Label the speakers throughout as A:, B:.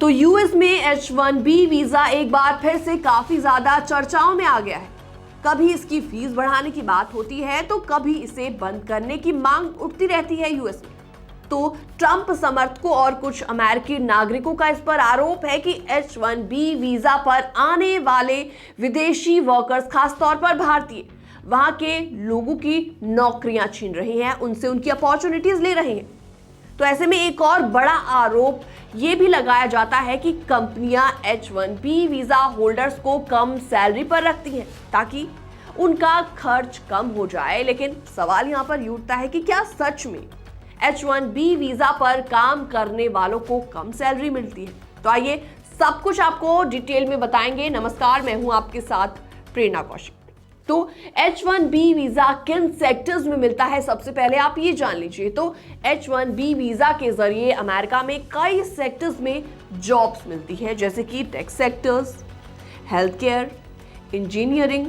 A: तो यूएस में H1B visa एक बार फिर से काफी ज्यादा चर्चाओं में आ गया है। कभी इसकी फीस बढ़ाने की बात होती है तो कभी इसे बंद करने की मांग उठती रहती है यूएस में। तो ट्रंप समर्थकों और कुछ अमेरिकी नागरिकों का इस पर आरोप है कि H1B वीजा पर आने वाले विदेशी वर्कर्स, खासतौर पर भारतीय, वहां के लोगों की नौकरियां छीन रहे हैं, उनसे उनकी अपॉर्चुनिटीज ले रहे हैं। तो ऐसे में एक और बड़ा आरोप ये भी लगाया जाता है कि कंपनियां H1B वीजा होल्डर्स को कम सैलरी पर रखती हैं ताकि उनका खर्च कम हो जाए। लेकिन सवाल यहां पर ये उठता है कि क्या सच में H1B वीजा पर काम करने वालों को कम सैलरी मिलती है? तो आइए सब कुछ आपको डिटेल में बताएंगे। नमस्कार, मैं हूं आपके साथ प्रेरणा कौशिक। तो H1B वीजा किन सेक्टर्स में मिलता है, सबसे पहले आप ये जान लीजिए। तो H1B वीजा के जरिए अमेरिका में कई सेक्टर्स में जॉब्स मिलती है, जैसे कि tech sectors, health care, engineering,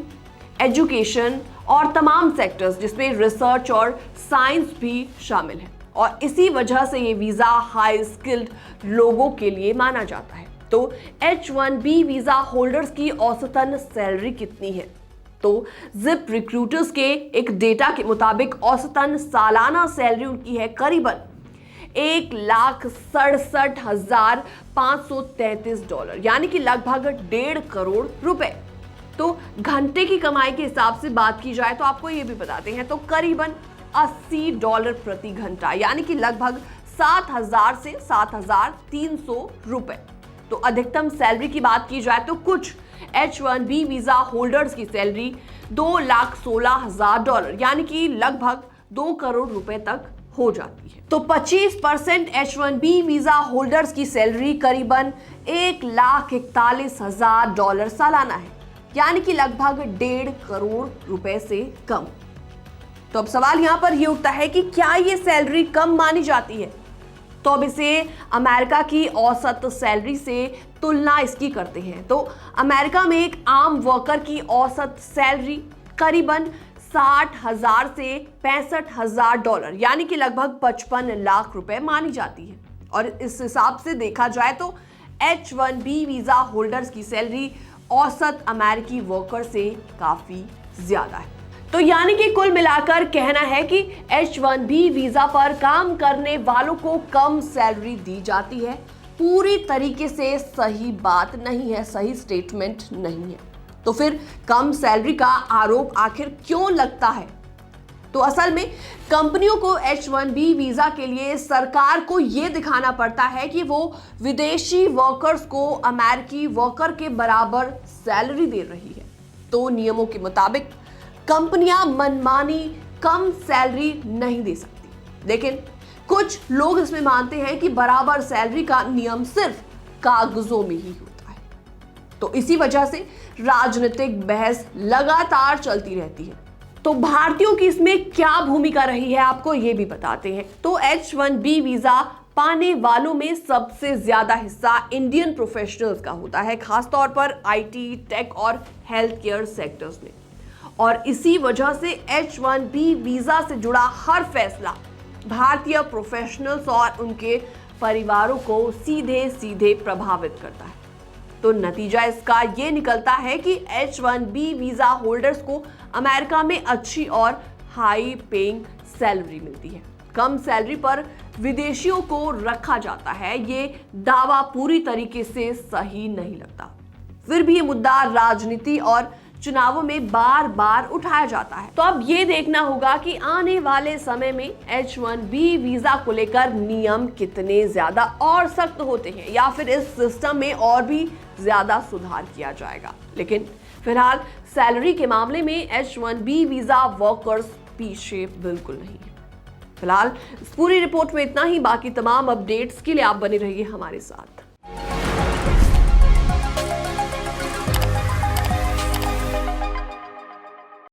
A: education और तमाम सेक्टर्स जिसमें रिसर्च और साइंस भी शामिल है। और इसी वजह से ये वीजा हाई स्किल्ड लोगों के लिए माना जाता है। तो H1B वीजा होल्डर्स की औसतन सैलरी कितनी है? तो जिप रिक्रूटर्स के एक डेटा के मुताबिक औसतन सालाना सैलरी उनकी है करीबन $1,67,533, यानी कि लगभग 1.5 करोड़ रुपए। तो घंटे की कमाई के हिसाब से बात की जाए तो आपको ये भी बताते हैं, तो करीबन $80 प्रति घंटा, यानी कि लगभग 7,000 से 7,300 रुपए। तो अधिकतम सैलरी की बात की जाए तो कुछ H1B वीजा होल्डर्स की सैलरी $2,16,000, यानी कि लगभग 2 करोड़ रुपए तक हो जाती है। तो 25% H1B वीजा होल्डर्स की सैलरी करीबन $1,41,000 सालाना है, यानी कि लगभग 1.5 करोड़ रुपए से कम। तो अब सवाल यहां पर यह उठता है कि क्या यह सैलरी कम मानी जाती है? तो अब इसे अमेरिका की औसत सैलरी से तुलना इसकी करते हैं। तो अमेरिका में एक आम वर्कर की औसत सैलरी करीबन 60,000 से $65,000, यानी कि लगभग 55 लाख रुपए मानी जाती है। और इस हिसाब से देखा जाए तो H1B वीजा होल्डर्स की सैलरी औसत अमेरिकी वर्कर से काफी ज्यादा है। तो यानी कि कुल मिलाकर कहना है कि H1B वीजा पर काम करने वालों को कम सैलरी दी जाती है, पूरी तरीके से सही बात नहीं है, सही स्टेटमेंट नहीं है। तो फिर कम सैलरी का आरोप आखिर क्यों लगता है? तो असल में कंपनियों को H1B वीजा के लिए सरकार को यह दिखाना पड़ता है कि वो विदेशी वर्कर्स को अमेरिकी वर्कर के बराबर सैलरी दे रही है। तो नियमों के मुताबिक कंपनियां मनमानी कम सैलरी नहीं दे सकती, लेकिन कुछ लोग इसमें मानते हैं कि बराबर सैलरी का नियम सिर्फ कागजों में ही होता है। तो इसी वजह से राजनीतिक बहस लगातार चलती रहती है। तो भारतीयों की इसमें क्या भूमिका रही है, आपको ये भी बताते हैं। तो H1B वीजा पाने वालों में सबसे ज्यादा हिस्सा इंडियन प्रोफेशनल्स का होता है, खासतौर पर IT, टेक और हेल्थ केयर सेक्टर्स में। और इसी वजह से H1B वीजा से जुड़ा हर फैसला भारतीय प्रोफेशनल्स और उनके परिवारों को सीधे सीधे प्रभावित करता है। तो नतीजा इसका ये निकलता है कि H1B वीजा होल्डर्स को अमेरिका में अच्छी और हाई पेइंग सैलरी मिलती है। कम सैलरी पर विदेशियों को रखा जाता है, ये दावा पूरी तरीके से सही नहीं लगता। फिर भी ये मुद्दा राजनीति और चुनावों में बार बार उठाया जाता है। तो अब ये देखना होगा कि आने वाले समय में H1B वीजा को लेकर नियम कितने ज्यादा और सख्त होते हैं, या फिर इस सिस्टम में और भी ज्यादा सुधार किया जाएगा। लेकिन फिलहाल सैलरी के मामले में H1B वीजा वर्कर्स पीछे बिल्कुल नहीं है। फिलहाल इस पूरी रिपोर्ट में इतना ही। बाकी तमाम अपडेट्स के लिए आप बने रहिए हमारे साथ।